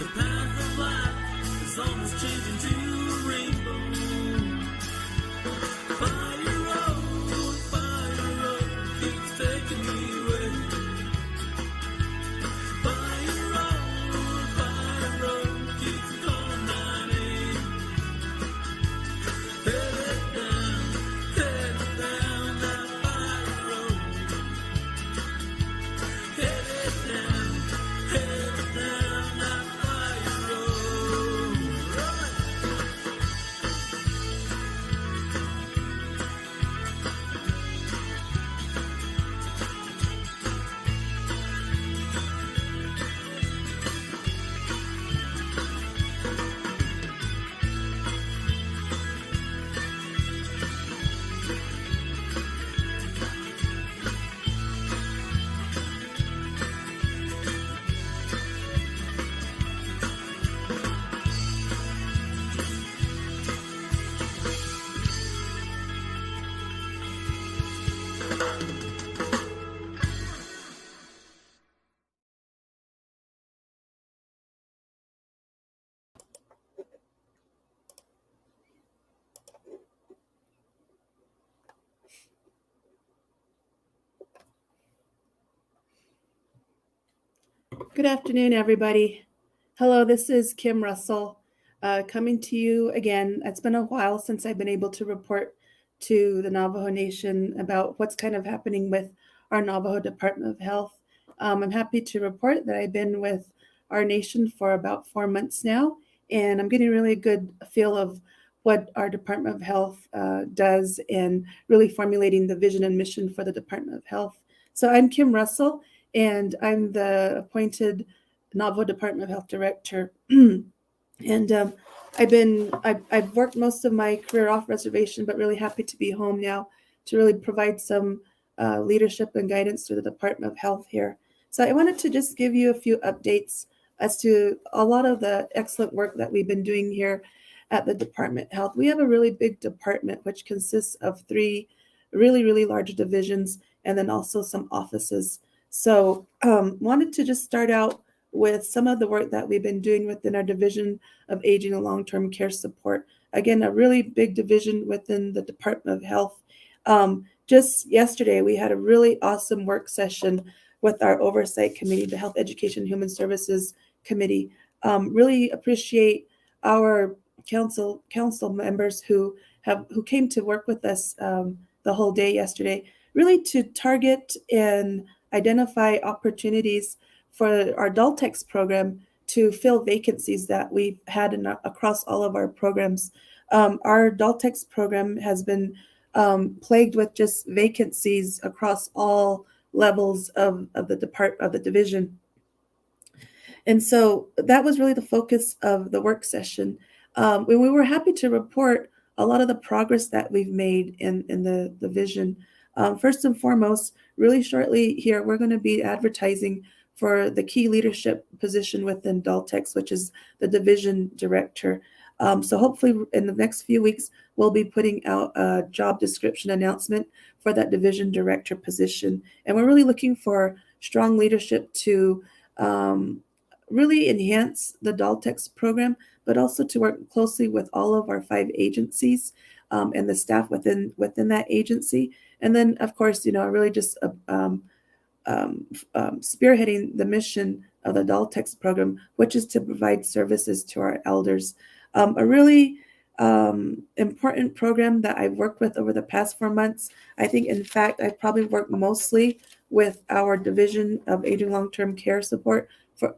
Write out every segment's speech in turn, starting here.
The path of life is almost changing to a rainbow. Fire road keeps taking me away. Fire road keeps calling my name. Headed down that fire road. Headed down that fire road. Good afternoon, everybody. Hello, this is Kim Russell coming to you again. It's been a while since I've been able to report to the Navajo Nation about what's kind of happening with our Navajo Department of Health. I'm happy to report that I've been with our nation for about 4 months now, and I'm getting really a good feel of what our Department of Health does and really formulating the vision and mission for the Department of Health. So I'm Kim Russell, and I'm the appointed Navajo Department of Health Director. And I've worked most of my career off reservation, but really happy to be home now to really provide some leadership and guidance to the Department of Health here. So I wanted to just give you a few updates as to a lot of the excellent work that we've been doing here at the Department of Health. We have a really big department, which consists of 3 really, really large divisions and then also some offices. So wanted to just start out with some of the work that we've been doing within our Division of Aging and Long-Term Care Support. Again, a really big division within the Department of Health. Just yesterday, we had a really awesome work session with our Oversight Committee, the Health Education and Human Services Committee. Really appreciate our council members who came to work with us the whole day yesterday, really to target and identify opportunities for our Daltex program to fill vacancies that we've had across all of our programs. Our Daltex program has been plagued with just vacancies across all levels of the division. And so that was really the focus of the work session. We were happy to report a lot of the progress that we've made in the division. First and foremost, really shortly here, we're going to be advertising for the key leadership position within Daltex, which is the division director. So hopefully in the next few weeks, we'll be putting out a job description announcement for that division director position. And we're really looking for strong leadership to really enhance the Daltex program, but also to work closely with all of our 5 agencies and the staff within that agency. And then, of course, really just spearheading the mission of the Daltex program, which is to provide services to our elders. A really important program that I've worked with over the past 4 months. I think, in fact, I've probably worked mostly with our Division of Aging Long-Term Care Support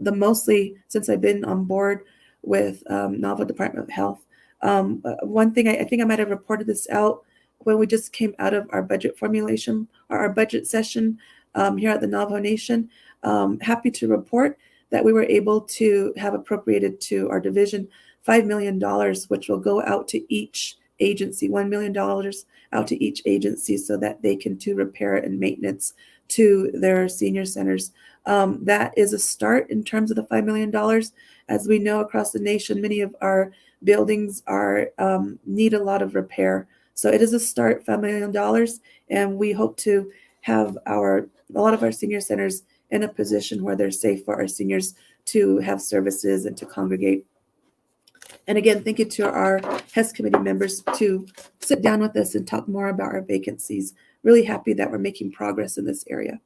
mostly since I've been on board with Navajo Department of Health. One thing I think I might have reported this out when we just came out of our budget formulation or our budget session here at the Navajo Nation. Happy to report that we were able to have appropriated to our division $5 million, which will go out to each agency, $1 million out to each agency so that they can do repair and maintenance to their senior centers. That is a start in terms of the $5 million. As we know, across the nation, many of our buildings need a lot of repair. So it is a start, $5 million, and we hope to have a lot of our senior centers in a position where they're safe for our seniors to have services and to congregate. And again, thank you to our HES committee members to sit down with us and talk more about our vacancies. Really happy that we're making progress in this area.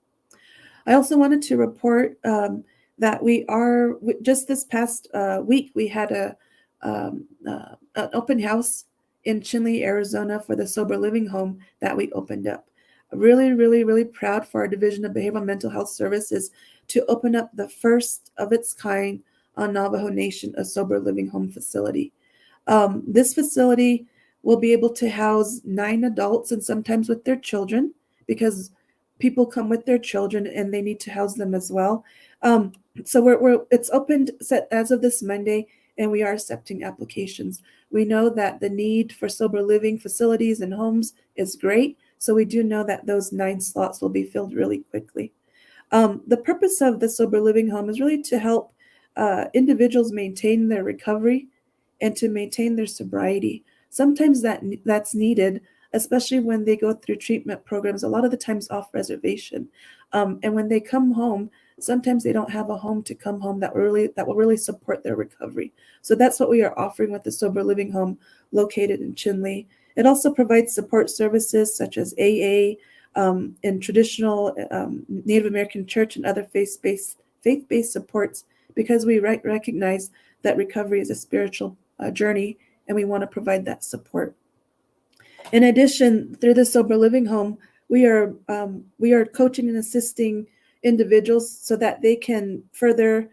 I also wanted to report that we are, just this past week, we had an open house in Chinle, Arizona for the sober living home that we opened up. Really, really, really proud for our Division of Behavioral Mental Health Services to open up the first of its kind on Navajo Nation, a sober living home facility. This facility will be able to house 9 adults and sometimes with their children, because people come with their children and they need to house them as well. So it's opened as of this Monday, and we are accepting applications. We know that the need for sober living facilities and homes is great, so we do know that those 9 slots will be filled really quickly. The purpose of the sober living home is really to help individuals maintain their recovery and to maintain their sobriety. Sometimes that's needed, especially when they go through treatment programs, a lot of the times off reservation. And when they come home, sometimes they don't have a home to come home that will really support their recovery. So that's what we are offering with the sober living home located in Chinle. It also provides support services such as AA, in traditional Native American church and other faith-based supports, because we recognize that recovery is a spiritual journey, and we want to provide that support. In addition, through the sober living home, we are coaching and assisting individuals so that they can further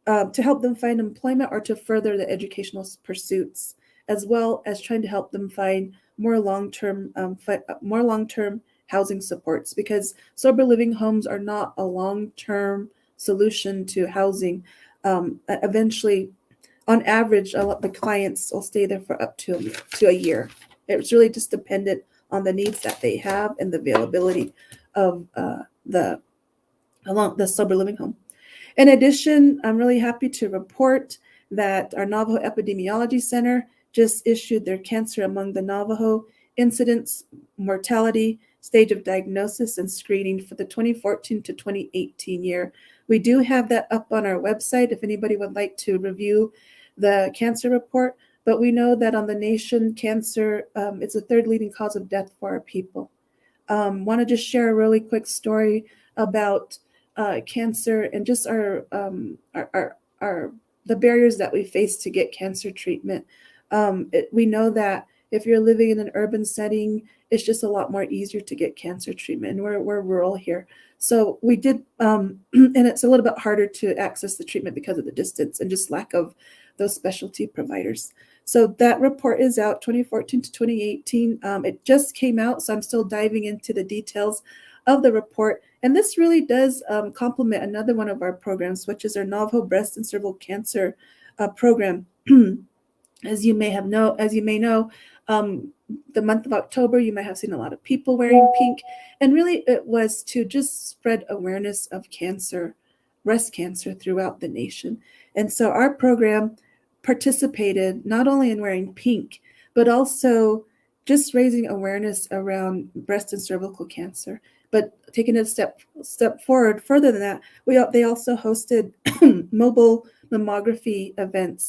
to help them find employment or to further the educational pursuits, as well as trying to help them find more long-term housing supports, because sober living homes are not a long-term solution to housing. Eventually, on average, the clients will stay there for up to a year. It's really just dependent on the needs that they have and the availability of the sober living home. In addition, I'm really happy to report that our Navajo Epidemiology Center just issued their Cancer Among the Navajo Incidence, Mortality, Stage of Diagnosis, and Screening for the 2014 to 2018 year. We do have that up on our website if anybody would like to review the cancer report, but we know that on the nation, cancer is the 3rd leading cause of death for our people. Want to just share a really quick story about cancer and just the barriers that we face to get cancer treatment. We know that if you're living in an urban setting, it's just a lot more easier to get cancer treatment. And we're rural here. So we did, and it's a little bit harder to access the treatment because of the distance and just lack of those specialty providers. So that report is out, 2014 to 2018. It just came out, so I'm still diving into the details of the report. And this really does complement another one of our programs, which is our Navajo Breast and Cervical Cancer program. As you may know, the month of October, you might have seen a lot of people wearing pink, and really it was to just spread awareness of cancer, breast cancer, throughout the nation. And so our program participated not only in wearing pink, but also just raising awareness around breast and cervical cancer. But taking it a step forward further than that, they also hosted mobile mammography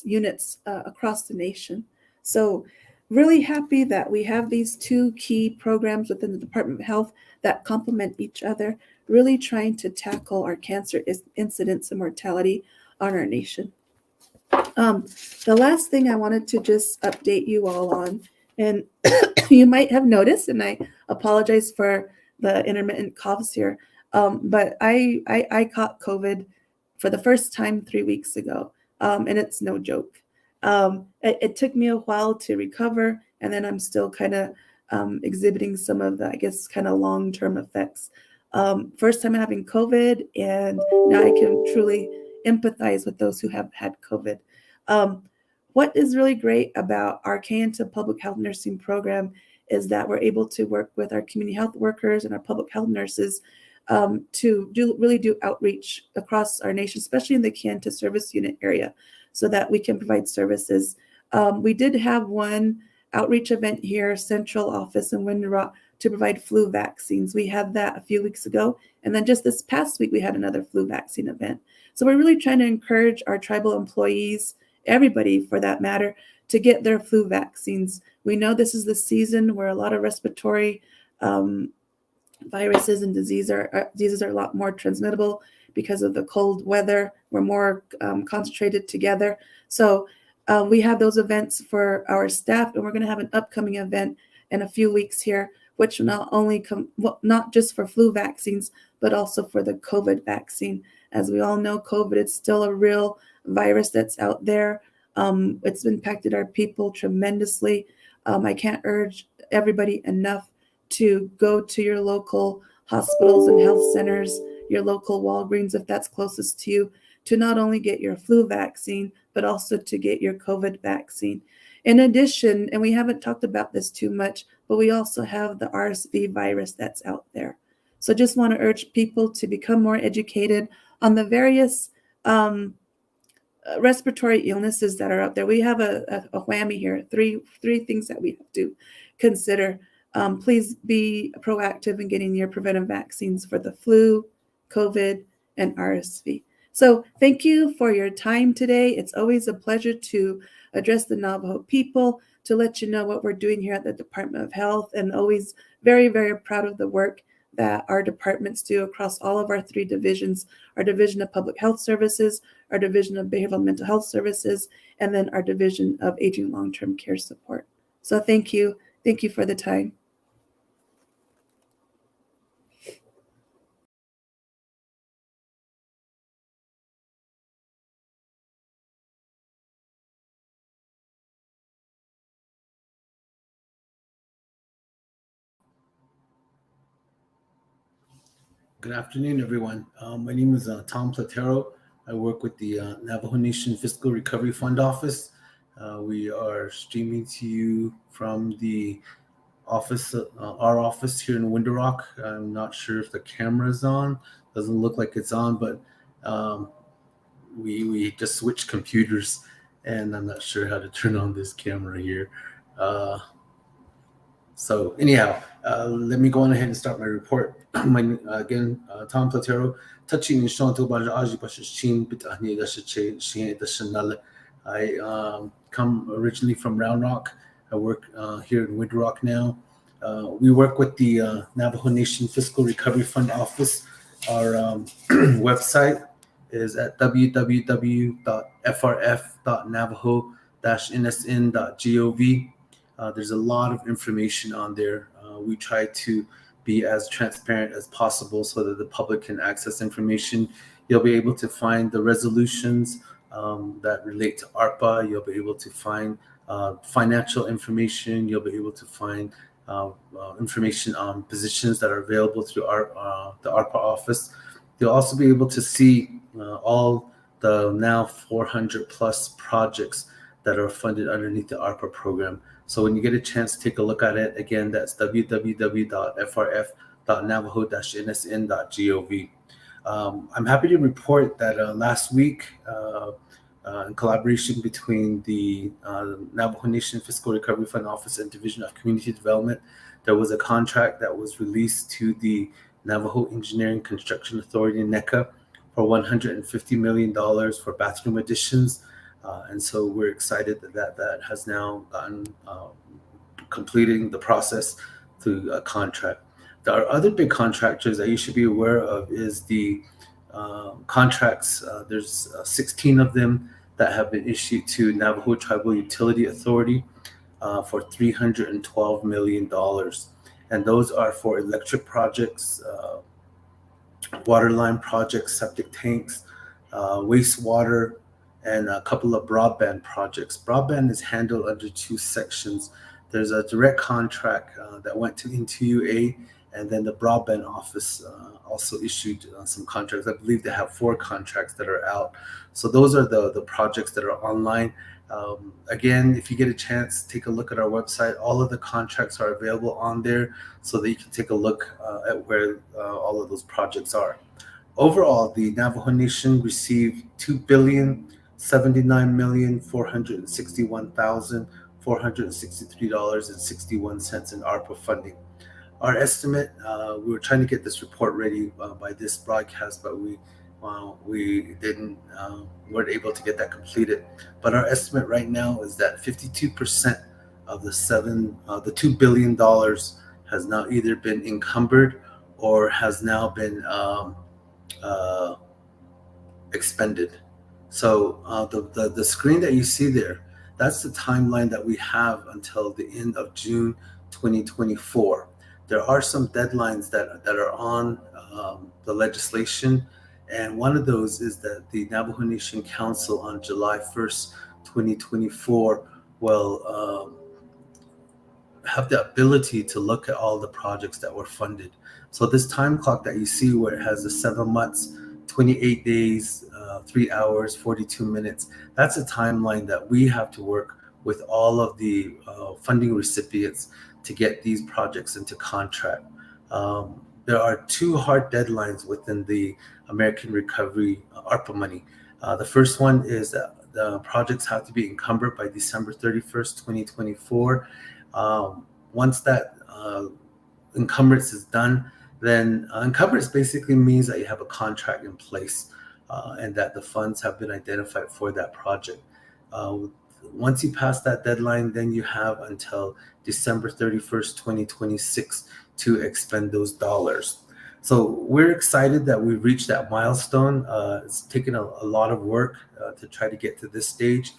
units across the nation. So really happy that we have these 2 key programs within the Department of Health that complement each other, really trying to tackle our cancer incidence and mortality on our nation. The last thing I wanted to just update you all on, and you might have noticed, and I apologize for the intermittent coughs here, but I caught COVID for the first time 3 weeks ago, and it's no joke. It took me a while to recover, and then I'm still kind of exhibiting some of the, I guess, kind of long-term effects. First time having COVID, and now I can truly empathize with those who have had COVID. What is really great about our Kayenta Public Health Nursing Program is that we're able to work with our community health workers and our public health nurses to do outreach across our nation, especially in the Kayenta Service Unit area, so that we can provide services. We did have one outreach event here, central office in Window Rock, to provide flu vaccines. We had that a few weeks ago, and then just this past week we had another flu vaccine event. So we're really trying to encourage our tribal employees, everybody for that matter, to get their flu vaccines. We know this is the season where a lot of respiratory viruses and diseases are a lot more transmittable because of the cold weather. We're more concentrated together. So we have those events for our staff, and we're going to have an upcoming event in a few weeks here, which will not only not just for flu vaccines, but also for the COVID vaccine. As we all know, COVID is still a real virus that's out there. It's impacted our people tremendously. I can't urge everybody enough to go to your local hospitals and health centers, your local Walgreens, if that's closest to you, to not only get your flu vaccine, but also to get your COVID vaccine. In addition, and we haven't talked about this too much, but we also have the RSV virus that's out there. So just want to urge people to become more educated on the various respiratory illnesses that are out there. We have a whammy here, three things that we have to consider. Please be proactive in getting your preventive vaccines for the flu, COVID, and RSV. So thank you for your time today. It's always a pleasure to address the Navajo people, to let you know what we're doing here at the Department of Health, and always very, very proud of the work that our departments do across all of our three divisions, our Division of Public Health Services, our Division of Behavioral and Mental Health Services, and then our Division of Aging Long-Term Care Support. So thank you. Thank you for the time. Good afternoon, everyone. My name is Tom Platero. I work with the Navajo Nation Fiscal Recovery Fund Office. We are streaming to you from the office, our office here in Window Rock. I'm not sure if the camera is on. Doesn't look like it's on, but we just switched computers, and I'm not sure how to turn on this camera here. So anyhow, let me go on ahead and start my report. Again, Tom Platero, touching in Sean I come originally from Round Rock. I work here in Window Rock now. We work with the Navajo Nation Fiscal Recovery Fund Office. Our website is at www.frf.navajo-nsn.gov. There's a lot of information on there. We try to be as transparent as possible so that the public can access information. You'll be able to find the resolutions that relate to ARPA. You'll be able to find financial information. You'll be able to find information on positions that are available through the ARPA office. You'll also be able to see all the now 400 plus projects that are funded underneath the ARPA program. So when you get a chance to take a look at it, again, that's www.frf.navajo-nsn.gov. I'm happy to report that last week, in collaboration between the Navajo Nation Fiscal Recovery Fund Office and Division of Community Development, there was a contract that was released to the Navajo Engineering Construction Authority, NECA, for $150 million for bathroom additions. And so we're excited that has now gotten completing the process through a contract. There are other big contractors that you should be aware of is the contracts. There's 16 of them that have been issued to Navajo Tribal Utility Authority for $312 million. And those are for electric projects, water line projects, septic tanks, wastewater, and a couple of broadband projects. Broadband is handled under two sections. There's a direct contract that went to NTUA, and then the broadband office also issued some contracts. I believe they have 4 contracts that are out. So those are the projects that are online. Again, if you get a chance, take a look at our website. All of the contracts are available on there so that you can take a look at where all of those projects are. Overall, the Navajo Nation received $2,079,461,463.61 in ARPA funding. Our estimate, we were trying to get this report ready by this broadcast, but we didn't weren't able to get that completed. But our estimate right now is that 52% of the $2 billion has now either been encumbered or has now been uh, expended. So the screen that you see there, that's the timeline that we have until the end of June 2024. There are some deadlines that are on the legislation, and one of those is that the Navajo Nation Council on July 1st, 2024 will have the ability to look at all the projects that were funded. So this time clock that you see where it has the 7 months, 28 days, 3 hours, 42 minutes, that's a timeline that we have to work with all of the funding recipients to get these projects into contract. There are two hard deadlines within the American Recovery ARPA money. The first one is that the projects have to be encumbered by December 31st, 2024. Once that encumbrance is done, then encumbrance basically means that you have a contract in place and that the funds have been identified for that project. Once you pass that deadline, then you have until December 31st, 2026 to expend those dollars. So we're excited that we've reached that milestone. It's taken a lot of work to try to get to this stage.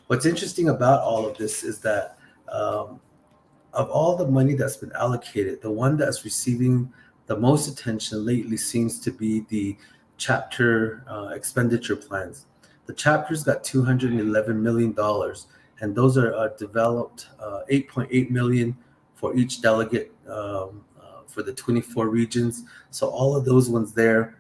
What's interesting about all of this is that of all the money that's been allocated, the one that's receiving the most attention lately seems to be the chapter expenditure plans. The chapters got $211 million, and those are developed 8.8 million for each delegate for the 24 regions. So all of those ones there,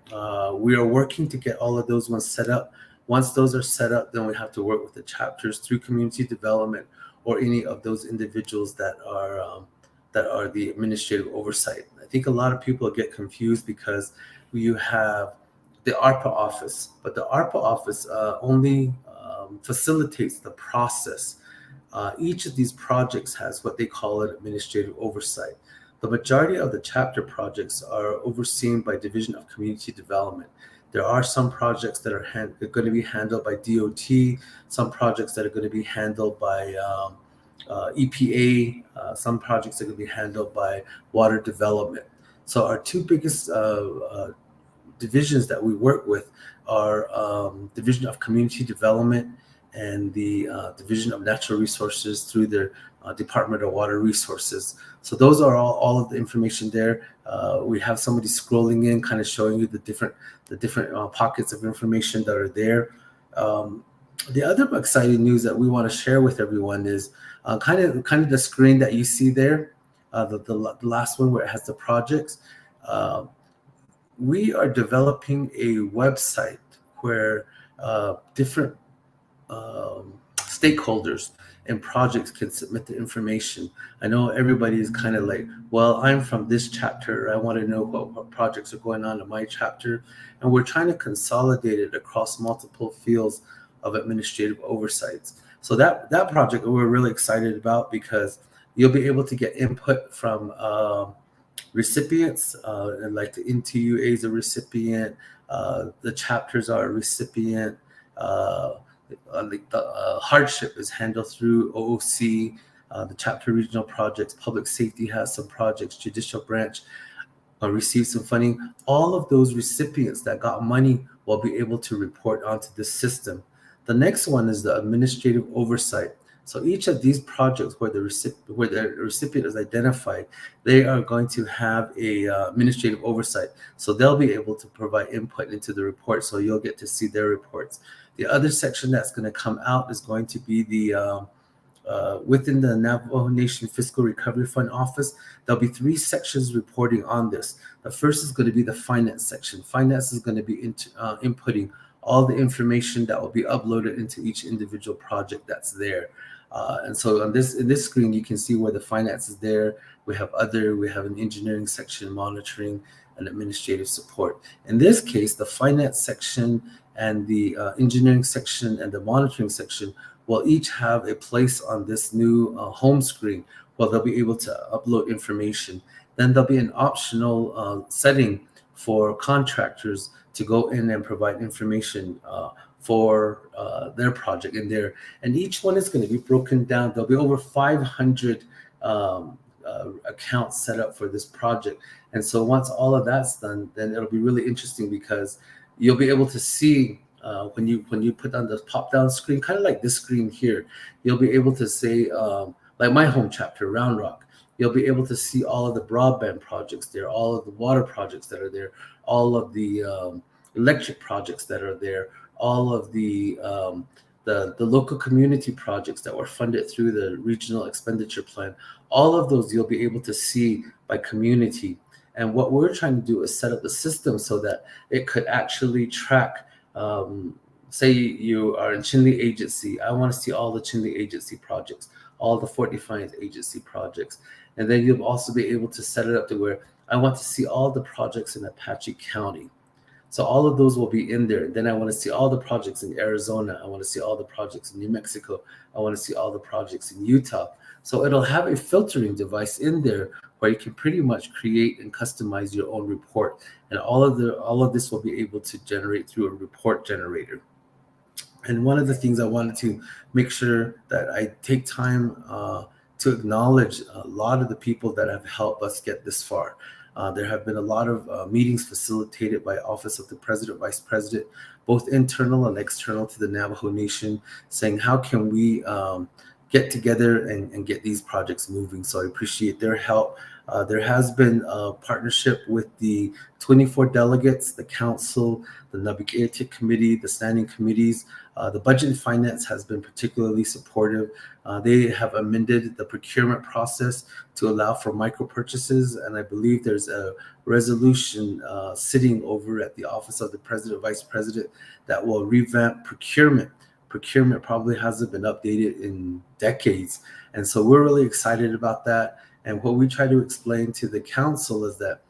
we are working to get all of those ones set up. Once those are set up, then we have to work with the chapters through community development or any of those individuals that are the administrative oversight. I think a lot of people get confused because you have the ARPA office, but the ARPA office only facilitates the process. Each of these projects has what they call an administrative oversight. The majority of the chapter projects are overseen by Division of Community Development. There are some projects that are going to be handled by DOT, some projects that are going to be handled by EPA, some projects that are going to be handled by Water Development. So our two biggest divisions that we work with are Division of Community Development and the Division of Natural Resources through their Department of Water Resources. So those are all of the information there. We have somebody scrolling in, kind of showing you the different pockets of information that are there. The other exciting news that we want to share with everyone is kind of the screen that you see there, the last one where it has the projects. We are developing a website where different stakeholders and projects can submit the information. I know everybody is kind of like, well, I'm from this chapter. I want to know what projects are going on in my chapter. And we're trying to consolidate it across multiple fields of administrative oversights. So that project we're really excited about because you'll be able to get input from recipients, and like the NTUA is a recipient, the chapters are a recipient, the hardship is handled through OOC, the chapter regional projects, public safety has some projects, judicial branch received some funding. All of those recipients that got money will be able to report onto this system. The next one is the administrative oversight. So each of these projects where the recipient is identified, they are going to have a administrative oversight. So they'll be able to provide input into the report. So you'll get to see their reports. The other section that's going to come out is going to be the within the Navajo Nation Fiscal Recovery Fund office. There'll be 3 sections reporting on this. The first is going to be the finance section. Finance is going to be inputting all the information that will be uploaded into each individual project that's there. And so in this screen, you can see where the finance is there. We have an engineering section, monitoring, and administrative support. In this case, the finance section and the engineering section and the monitoring section will each have a place on this new home screen where they'll be able to upload information. Then there'll be an optional setting for contractors to go in and provide information for their project in there. And each one is going to be broken down. There'll be over 500 accounts set up for this project. And so once all of that's done, then it'll be really interesting because you'll be able to see when you put on the pop down screen, kind of like this screen here, you'll be able to say, like my home chapter, Round Rock, you'll be able to see all of the broadband projects there, all of the water projects that are there, all of the electric projects that are there, all of the local community projects that were funded through the regional expenditure plan. All of those you'll be able to see by community. And what we're trying to do is set up the system so that it could actually track, say you are in Chinle Agency, I want to see all the Chinle Agency projects, all the Fort Defiance Agency projects. And then you'll also be able to set it up to where I want to see all the projects in Apache County. So all of those will be in there. Then I want to see all the projects in Arizona. I want to see all the projects in New Mexico. I want to see all the projects in Utah. So it'll have a filtering device in there where you can pretty much create and customize your own report. And all of this will be able to generate through a report generator. And one of the things I wanted to make sure that I take time to acknowledge a lot of the people that have helped us get this far. There have been a lot of meetings facilitated by Office of the President, Vice President, both internal and external to the Navajo Nation, saying how can we get together and get these projects moving. So I appreciate their help. There has been a partnership with the 24 delegates, the council, the NAVAJO committee, the standing committees. The budget and finance has been particularly supportive. They have amended the procurement process to allow for micro purchases, and I believe there's a resolution sitting over at the Office of the President, Vice President that will revamp procurement. Procurement probably hasn't been updated in decades, and so we're really excited about that. And what we try to explain to the council is that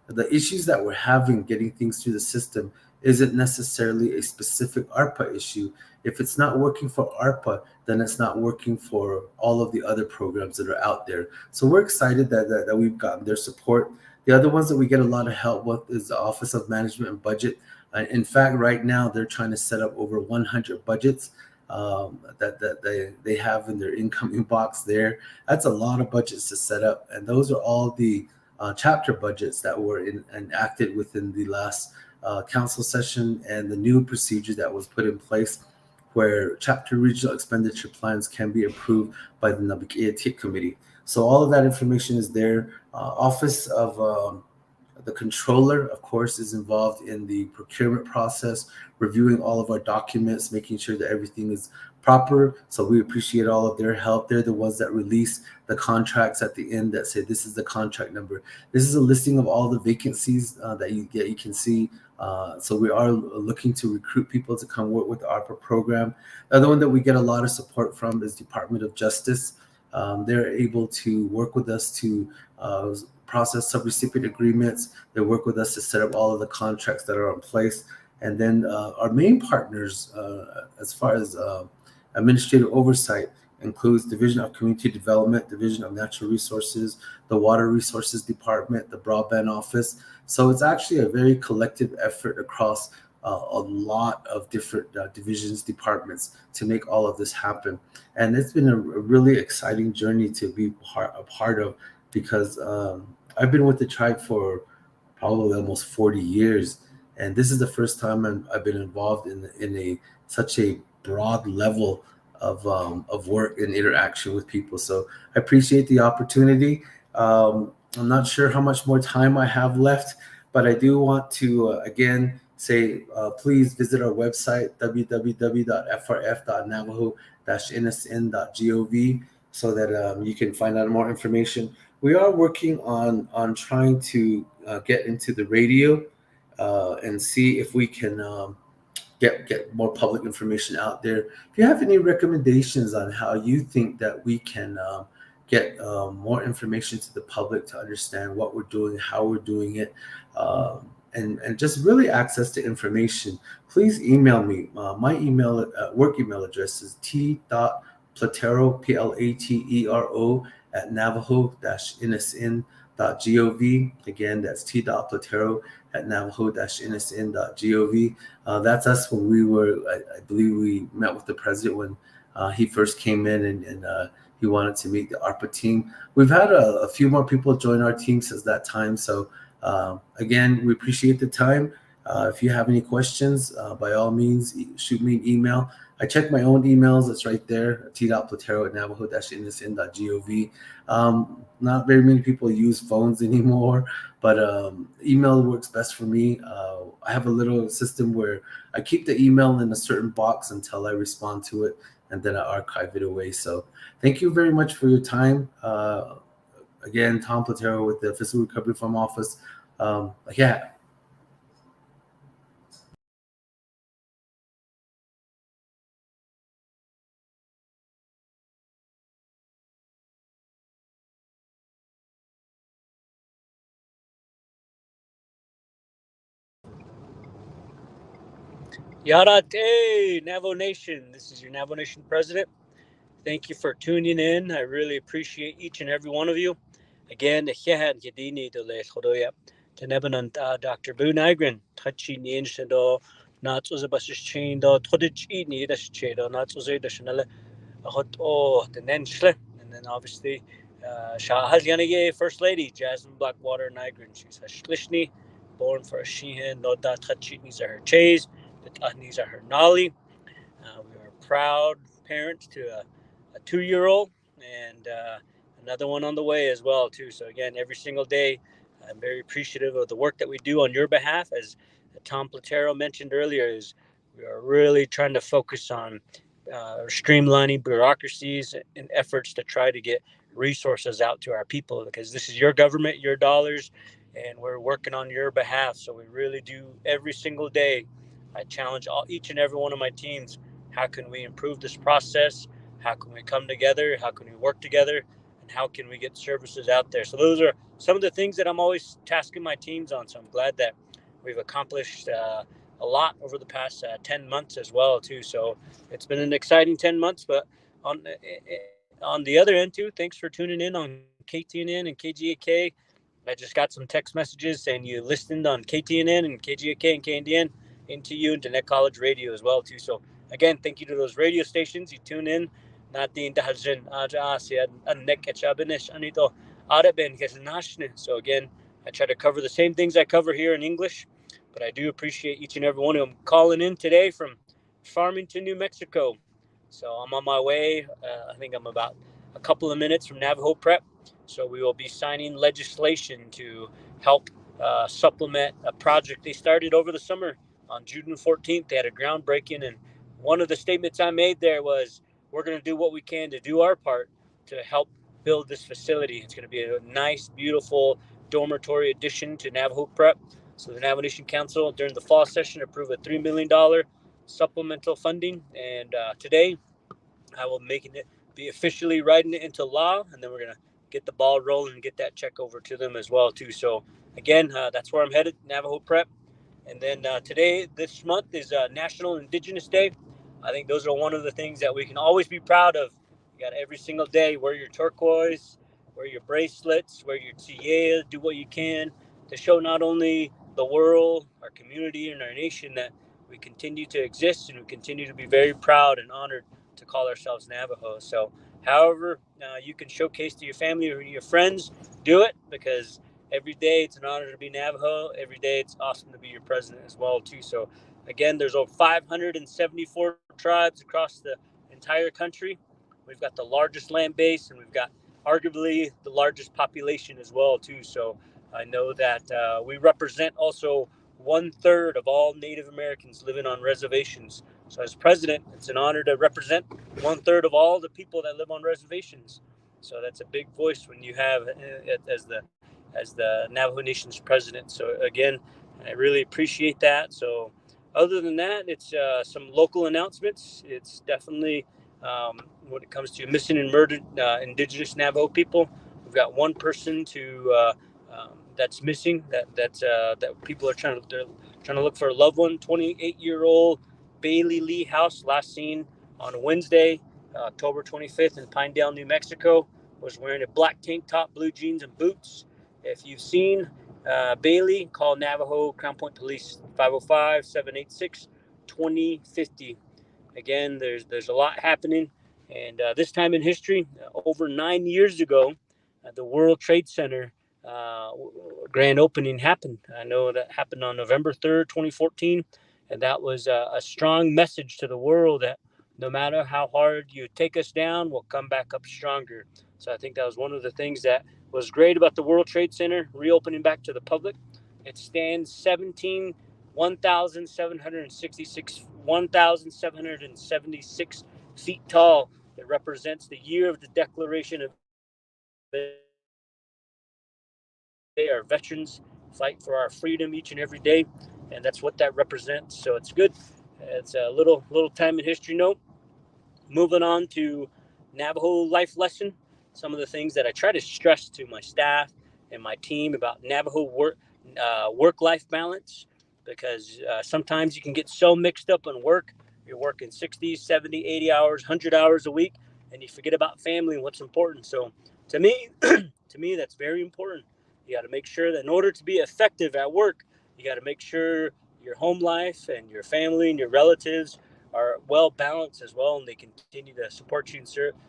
the issues that we're having getting things through the system isn't necessarily a specific ARPA issue. If it's not working for ARPA, then it's not working for all of the other programs that are out there. So we're excited that we've gotten their support. The other ones that we get a lot of help with is the Office of Management and Budget. In fact, right now they're trying to set up over 100 budgets that they have in their incoming box there. That's a lot of budgets to set up, and those are all the chapter budgets that were enacted within the last council session, and the new procedure that was put in place where chapter regional expenditure plans can be approved by the NAVAJO committee. So all of that information is there. Office of the controller, of course, is involved in the procurement process, reviewing all of our documents, making sure that everything is proper. So we appreciate all of their help. They're the ones that release the contracts at the end that say, this is the contract number. This is a listing of all the vacancies that you can see. So we are looking to recruit people to come work with the ARPA program. The other one that we get a lot of support from is Department of Justice. They're able to work with us to process subrecipient agreements. They work with us to set up all of the contracts that are in place. And then our main partners, as far as administrative oversight, includes Division of Community Development, Division of Natural Resources, the Water Resources Department, the Broadband Office. So it's actually a very collective effort across a lot of different divisions, departments to make all of this happen. And it's been a really exciting journey to be a part of, because I've been with the tribe for probably almost 40 years. And this is the first time I've been involved in such a broad level of work and interaction with people. So I appreciate the opportunity. I'm not sure how much more time I have left, but I do want to, again, say, please visit our website, www.frf.navajo-nsn.gov, so that you can find out more information. We are working on trying to get into the radio and see if we can get more public information out there. If you have any recommendations on how you think that we can get more information to the public to understand what we're doing, how we're doing it, and just really access to information, please email me. My email work email address is t.platero, platero, at navajo-nsn.gov. Again, that's t.platero at navajo-nsn.gov. That's us when we were, I believe we met with the president when he first came in, and he wanted to meet the ARPA team. We've had a few more people join our team since that time. So again, we appreciate the time. If you have any questions, by all means, shoot me an email. I check my own emails. It's right there, t.platero at navajo-nsn.gov. Not very many people use phones anymore, but email works best for me. I have a little system where I keep the email in a certain box until I respond to it, and then I archive it away. So thank you very much for your time. Again, Tom Platero with the Fiscal Recovery Fund Office. Yeah. Yarate, Navajo Nation. This is your Navajo Nation president. Thank you for tuning in. I really appreciate each and every one of you. Again, Dr. Boo Nigrin, Tachi Nienshado, Nats was a basis chain, Todich Eni, that's Chedo, Nats was a Chanel, a hot the Nenshle, and then obviously Shah Hazyanaye, First Lady, Jasmine Blackwater Nigrin. She's a Shlishni, born for a Sheehan, no da Tachitnis are her Chase, the Tahnis are her Nali. We are proud parents to a 2-year-old and another one on the way as well too. So again, every single day, I'm very appreciative of the work that we do on your behalf. As Tom Platero mentioned earlier, is we are really trying to focus on streamlining bureaucracies and efforts to try to get resources out to our people, because this is your government, your dollars, and we're working on your behalf. So we really do every single day. I challenge each and every one of my teams. How can we improve this process? How can we come together? How can we work together? And how can we get services out there? So those are some of the things that I'm always tasking my teams on. So I'm glad that we've accomplished a lot over the past 10 months as well too. So it's been an exciting 10 months. But on the other end too, thanks for tuning in on KTNN and KGAK. I just got some text messages saying you listened on KTNN and KGAK and KNDN into you into Net College Radio as well too. So again, thank you to those radio stations. You tune in. Natin dahil dyan siya anek at sabinish anito araben kasi nashne. So again, I try to cover the same things I cover here in English, but I do appreciate each and every one of them calling in today from Farmington, New Mexico. So I'm on my way. I think I'm about a couple of minutes from Navajo Prep. So we will be signing legislation to help supplement a project they started over the summer. On June 14th, they had a groundbreaking, and one of the statements I made there was, we're going to do what we can to do our part to help build this facility. It's going to be a nice, beautiful dormitory addition to Navajo Prep. So the Navajo Nation Council during the fall session approved a $3 million supplemental funding, and today I will make it be officially writing it into law, and then we're going to get the ball rolling and get that check over to them as well too. So again, that's where I'm headed, Navajo Prep. And then today, this month, is National Indigenous Day. I think those are one of the things that we can always be proud of. You got every single day, wear your turquoise, wear your bracelets, wear your tia, do what you can to show not only the world, our community, and our nation that we continue to exist and we continue to be very proud and honored to call ourselves Navajo. So however you can showcase to your family or your friends, do it, because every day it's an honor to be Navajo. Every day it's awesome to be your president as well too. So again, there's over 574 tribes across the entire country. We've got the largest land base, and we've got arguably the largest population as well too. So I know that we represent also 1/3 of all Native Americans living on reservations. So as president, it's an honor to represent 1/3 of all the people that live on reservations. So that's a big voice when you have as the Navajo Nation's president. So again, I really appreciate that. So other than that, it's some local announcements. It's definitely when it comes to missing and murdered Indigenous Navajo people, we've got one person to that's missing. That people are trying to look for a loved one. 28-year-old Bailey Lee House, last seen on Wednesday, October 25th in Pinedale, New Mexico, was wearing a black tank top, blue jeans, and boots. If you've seen Bailey, call Navajo Crown Point Police 505-786-2050. Again, there's a lot happening, and this time in history, over 9 years ago, the World Trade Center grand opening happened. I know that happened on November 3rd, 2014, and that was a strong message to the world that no matter how hard you take us down, we'll come back up stronger. So I think that was one of the things that was great about the World Trade Center reopening back to the public. It stands 1,776 feet tall. It represents the year of the Declaration of our veterans fight for our freedom each and every day, and that's what that represents. So it's good. It's a little time in history note. Moving on to Navajo life lesson. Some of the things that I try to stress to my staff and my team about Navajo work-life balance, because sometimes you can get so mixed up on work. You're working 60, 70, 80 hours, 100 hours a week, and you forget about family and what's important. So to me, that's very important. You got to make sure that in order to be effective at work, you got to make sure your home life and your family and your relatives are well balanced as well, and they continue to support you and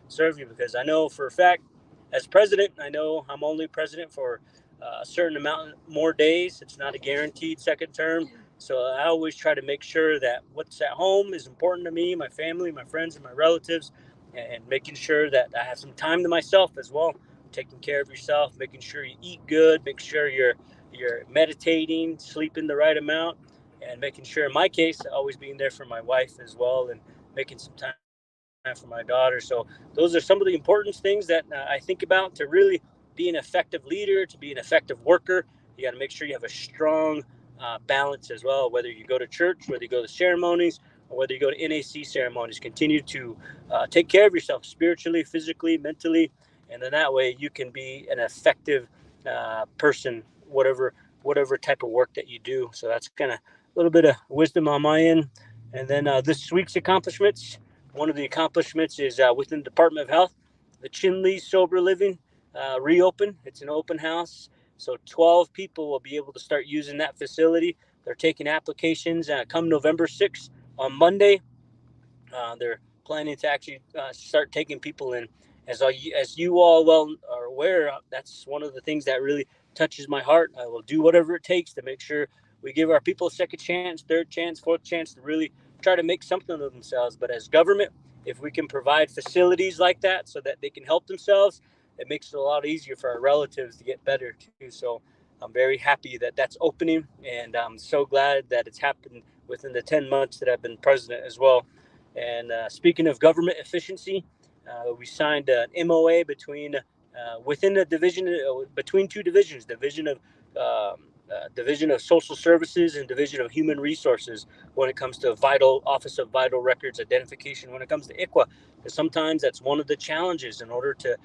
serve you. Because I know for a fact, as president, I know I'm only president for a certain amount more days. It's not a guaranteed second term. So I always try to make sure that what's at home is important to me, my family, my friends, and my relatives, and making sure that I have some time to myself as well. Taking care of yourself, making sure you eat good, make sure you're meditating, sleeping the right amount, and making sure, in my case, always being there for my wife as well, and making some time for my daughter. So those are some of the important things that I think about to really be an effective leader, to be an effective worker. You got to make sure you have a strong balance as well, whether you go to church, whether you go to ceremonies, or whether you go to NAC ceremonies. Continue to take care of yourself spiritually, physically, mentally, and then that way you can be an effective person, whatever type of work that you do. So that's kind of a little bit of wisdom on my end. And then this week's accomplishments. One of the accomplishments is within the Department of Health, the Chinle Sober Living reopened. It's an open house, so 12 people will be able to start using that facility. They're taking applications come November 6th on Monday. They're planning to actually start taking people in. As you all well are aware, that's one of the things that really touches my heart. I will do whatever it takes to make sure we give our people a second chance, third chance, fourth chance to really try to make something of themselves. But as government, if we can provide facilities like that so that they can help themselves, it makes it a lot easier for our relatives to get better too. So I'm very happy that that's opening, and I'm so glad that it's happened within the 10 months that I've been president as well. And speaking of government efficiency, we signed an MOA within the division, between two divisions, Division of Social Services and Division of Human Resources, when it comes to Office of Vital Records Identification, when it comes to ICWA. Because sometimes that's one of the challenges in order to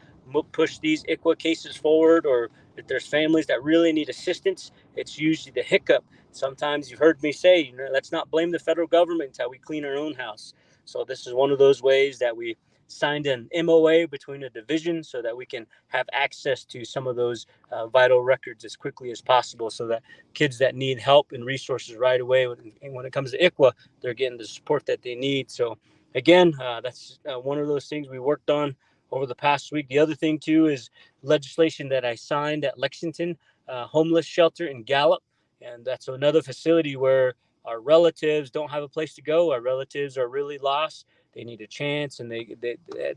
push these ICWA cases forward, or if there's families that really need assistance, it's usually the hiccup. Sometimes you've heard me say, let's not blame the federal government until we clean our own house. So this is one of those ways that we signed an MOA between a division so that we can have access to some of those vital records as quickly as possible, so that kids that need help and resources right away, when it comes to ICWA, they're getting the support that they need. So again, that's one of those things we worked on over the past week. The other thing too is legislation that I signed at Lexington homeless shelter in Gallup, and that's another facility where our relatives don't have a place to go. Our relatives are really lost. They need a chance, and they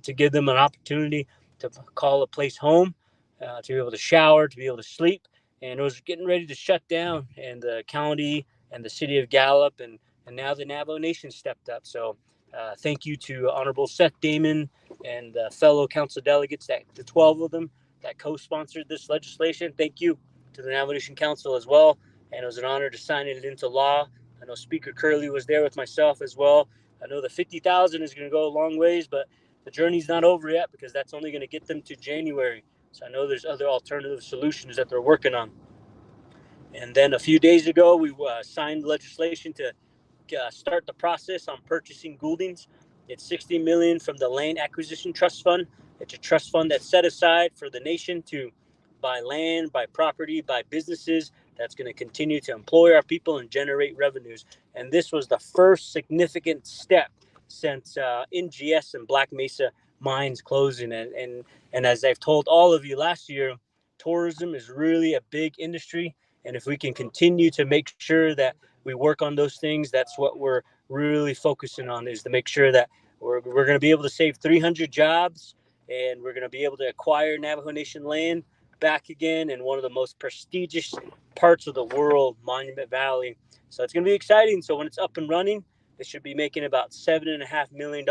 to give them an opportunity to call a place home, to be able to shower, to be able to sleep. And it was getting ready to shut down, and the county and the city of Gallup and now the Navajo Nation stepped up. So thank you to Honorable Seth Damon and fellow council delegates, the 12 of them that co-sponsored this legislation. Thank you to the Navajo Nation Council as well. And it was an honor to sign it into law. I know Speaker Curley was there with myself as well. I know the 50,000 is going to go a long ways, but the journey's not over yet, because that's only going to get them to January. So I know there's other alternative solutions that they're working on. And then a few days ago, we signed legislation to start the process on purchasing Gouldings. It's $60 million from the Land Acquisition Trust Fund. It's a trust fund that's set aside for the nation to buy land, buy property, buy businesses. That's going to continue to employ our people and generate revenues. And this was the first significant step since NGS and Black Mesa mines closing. And as I've told all of you last year, tourism is really a big industry. And if we can continue to make sure that we work on those things, that's what we're really focusing on, is to make sure that we're going to be able to save 300 jobs, and we're going to be able to acquire Navajo Nation land back again in one of the most prestigious parts of the world, Monument Valley. So it's going to be exciting. So when it's up and running, it should be making about $7.5 million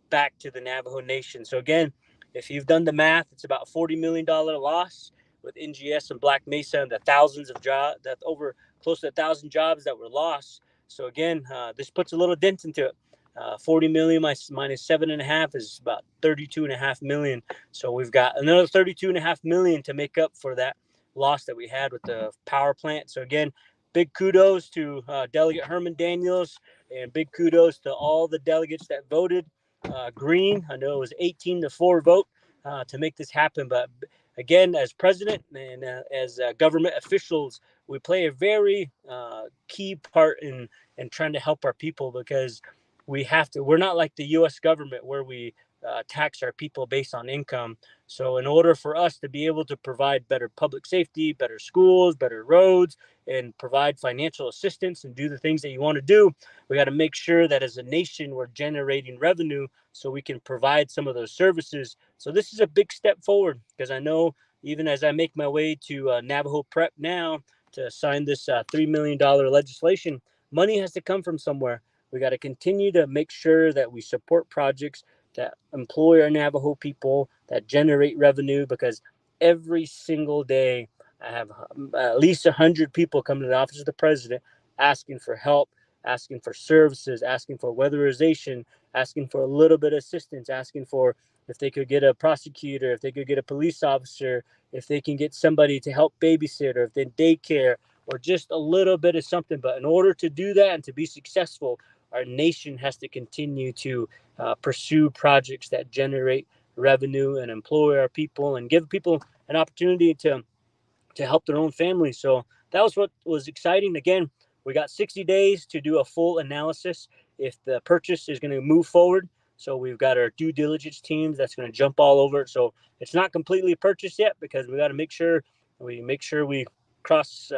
back to the Navajo Nation. So again, if you've done the math, it's about $40 million loss with NGS and Black Mesa, and the thousands of jobs, that over close to 1,000 jobs that were lost. So again, this puts a little dent into it. 40 million minus 7.5 is about 32.5 million. So we've got another 32.5 million to make up for that loss that we had with the power plant. So again, big kudos to Delegate Herman Daniels, and big kudos to all the delegates that voted green. I know it was 18-4 vote to make this happen. But again, as president and as government officials, we play a very key part in trying to help our people, because we're not like the U.S. government where we tax our people based on income. So in order for us to be able to provide better public safety, better schools, better roads, and provide financial assistance and do the things that you want to do, we got to make sure that as a nation we're generating revenue so we can provide some of those services. So this is a big step forward, because I know even as I make my way to Navajo Prep now to sign this $3 million legislation, money has to come from somewhere. We got to continue to make sure that we support projects that employ our Navajo people, that generate revenue, because every single day I have at least 100 people come to the office of the president asking for help, asking for services, asking for weatherization, asking for a little bit of assistance, asking for if they could get a prosecutor, if they could get a police officer, if they can get somebody to help babysit, or if they daycare, or just a little bit of something. But in order to do that and to be successful, our nation has to continue to pursue projects that generate revenue and employ our people and give people an opportunity to help their own families. So that was what was exciting. Again, we got 60 days to do a full analysis if the purchase is going to move forward. So we've got our due diligence teams that's going to jump all over it. So it's not completely purchased yet, because we got to make sure we cross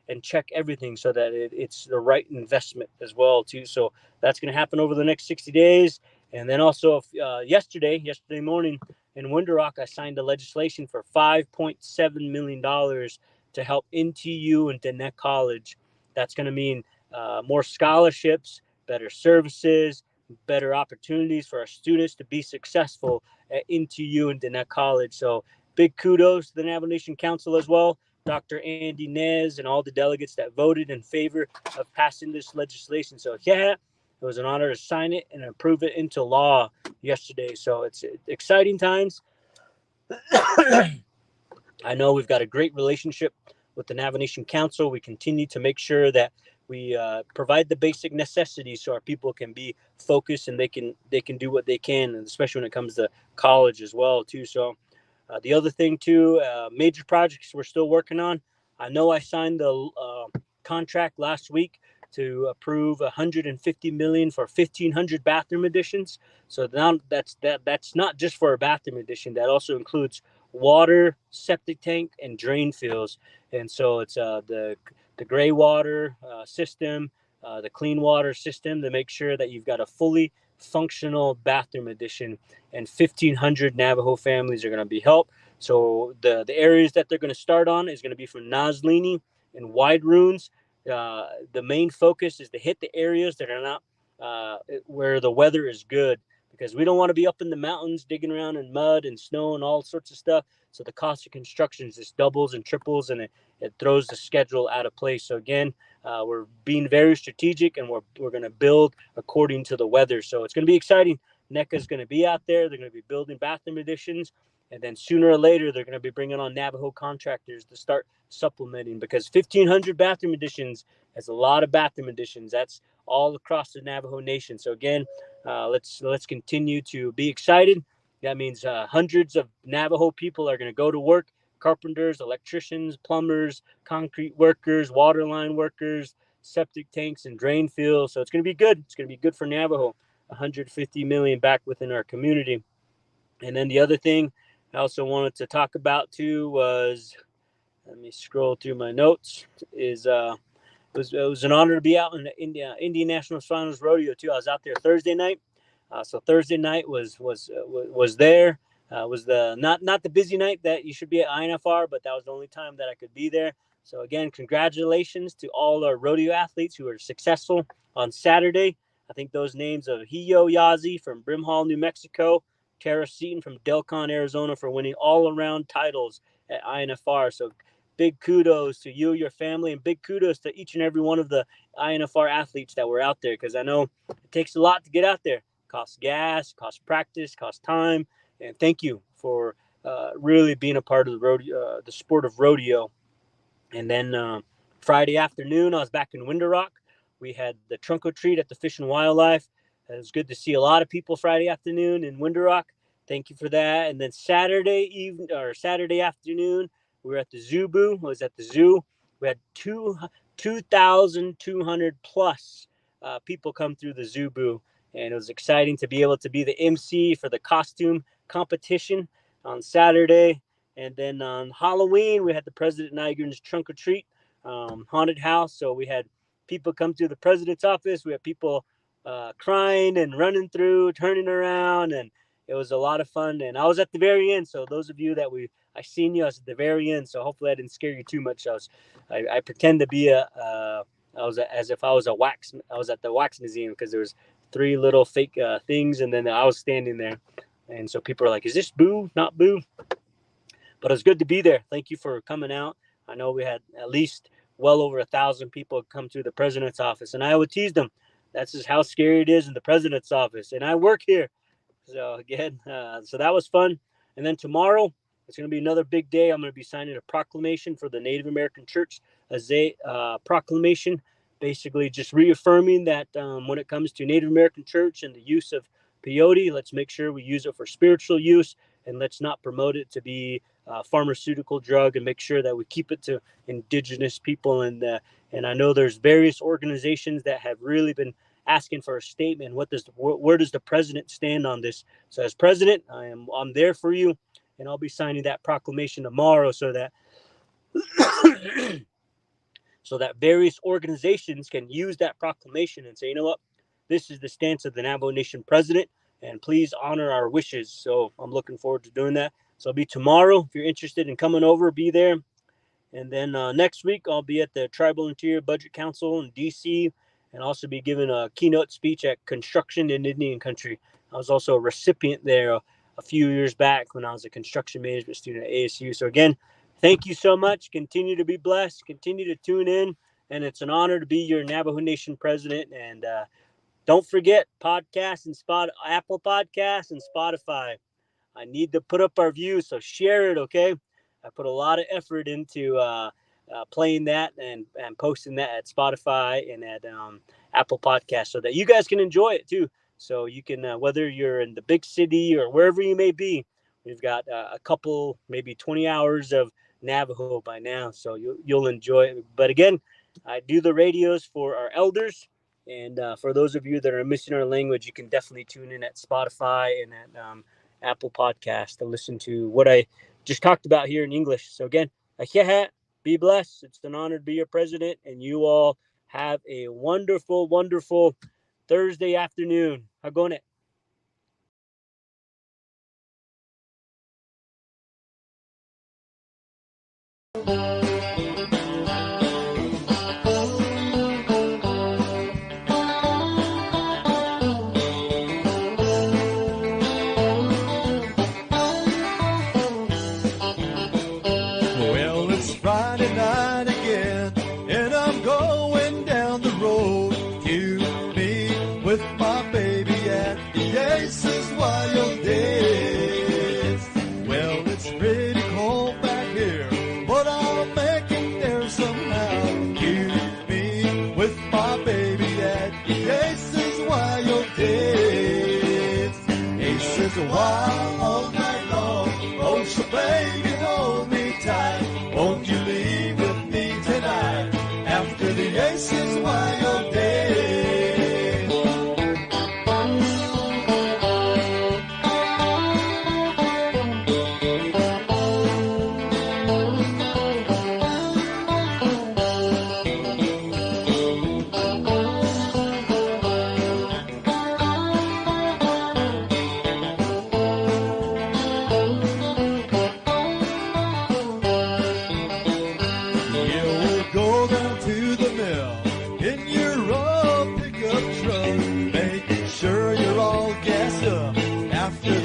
and check everything so that it's the right investment as well too. So that's going to happen over the next 60 days. And then also yesterday morning in Window Rock, I signed a legislation for $5.7 million to help NTU and Diné College. That's going to mean more scholarships, better services, better opportunities for our students to be successful at NTU and Diné College. So big kudos to the Navajo Nation Council as well, Dr. Andy Nez, and all the delegates that voted in favor of passing this legislation. So yeah, it was an honor to sign it and approve it into law yesterday. So it's exciting times. I know we've got a great relationship with the Navajo Nation Council. We continue to make sure that we provide the basic necessities so our people can be focused and they can do what they can, and especially when it comes to college as well too. So the other thing too, major projects we're still working on. I know I signed the contract last week to approve $150 million for 1,500 bathroom additions. So now that's not just for a bathroom addition. That also includes water, septic tank, and drain fields. And so it's the gray water system, the clean water system, to make sure that you've got a fully functional bathroom addition, and 1,500 Navajo families are going to be helped. So the areas that they're going to start on is going to be from Nazlini and Wide Ruins. The main focus is to hit the areas that are not where the weather is good, because we don't want to be up in the mountains digging around in mud and snow and all sorts of stuff. So the cost of construction just doubles and triples, and it throws the schedule out of place. So again, we're being very strategic, and we're going to build according to the weather. So it's going to be exciting. NECA is going to be out there. They're going to be building bathroom additions. And then sooner or later, they're going to be bringing on Navajo contractors to start supplementing, because 1,500 bathroom additions is a lot of bathroom additions. That's all across the Navajo Nation. So again, let's continue to be excited. That means hundreds of Navajo people are going to go to work: carpenters, electricians, plumbers, concrete workers, water line workers, septic tanks, and drain fields. So it's going to be good. It's going to be good for Navajo. 150 million back within our community. And then the other thing I also wanted to talk about too was, let me scroll through my notes, is it was an honor to be out in the Indian National Finals Rodeo too. I was out there Thursday night. So Thursday night was there. Was the not the busy night that you should be at INFR, but that was the only time that I could be there. So again, congratulations to all our rodeo athletes who were successful on Saturday. I think those names of Hiyo Yazi from Brimhall, New Mexico, Tara Seaton from Delcon, Arizona, for winning all-around titles at INFR. So big kudos to you, your family, and big kudos to each and every one of the INFR athletes that were out there, because I know it takes a lot to get out there. Costs gas, costs practice, costs time, and thank you for really being a part of the rodeo, the sport of rodeo. And then Friday afternoon, I was back in Window Rock. We had the trunk or treat at the Fish and Wildlife. It was good to see a lot of people Friday afternoon in Window Rock. Thank you for that. And then Saturday afternoon, we were at the Zoo Boo. I was at the zoo. We had 2,200 plus people come through the Zoo Boo. And it was exciting to be able to be the MC for the costume competition on Saturday. And then on Halloween, we had the President Nygren's trunk or treat haunted house. So we had people come through the president's office. We had people crying and running through, turning around, and it was a lot of fun. And I was at the very end. So those of you that I seen you, I was at the very end. So hopefully I didn't scare you too much. I pretend to be as if I was at the wax museum, because there was 3 little fake things, and then I was standing there. And so people are like, is this Boo, not Boo? But it was good to be there. Thank you for coming out. I know we had at least well over 1,000 people come through the president's office. And I would tease them, that's just how scary it is in the president's office. And I work here. So again, so that was fun. And then tomorrow, it's going to be another big day. I'm going to be signing a proclamation for the Native American Church, a proclamation, basically just reaffirming that when it comes to Native American Church and the use of peyote, let's make sure we use it for spiritual use, and let's not promote it to be a pharmaceutical drug, and make sure that we keep it to indigenous people. And I know there's various organizations that have really been asking for a statement. Where does the president stand on this? So as president, I'm there for you, and I'll be signing that proclamation tomorrow, so that various organizations can use that proclamation and say, you know what, this is the stance of the Navajo Nation president, and please honor our wishes. So I'm looking forward to doing that. So it'll be tomorrow. If you're interested in coming over, be there. And then next week, I'll be at the Tribal Interior Budget Council in D.C., and also be giving a keynote speech at Construction in Indian Country. I was also a recipient there a few years back when I was a construction management student at ASU. So again, thank you so much. Continue to be blessed. Continue to tune in. And it's an honor to be your Navajo Nation president. And don't forget, podcasts and Apple Podcasts and Spotify. I need to put up our views, so share it, okay? I put a lot of effort into playing that and posting that at Spotify and at Apple Podcasts, so that you guys can enjoy it too. So you can, whether you're in the big city or wherever you may be, we've got a couple, maybe 20 hours of Navajo by now, so you'll enjoy it. But again, I do the radios for our elders. And for those of you that are missing our language, you can definitely tune in at Spotify and at Apple Podcast to listen to what I just talked about here in English. So again, be blessed. It's an honor to be your president, and you all have a wonderful, wonderful Thursday afternoon. Hagone. Well, it's Friday night again, and I'm going down the road to be with my baby at the Aces Wild Days. Well, Aces a while all night long. Oh, so baby, hold me tight. Won't you leave with me tonight? After the Aces Wild Day. After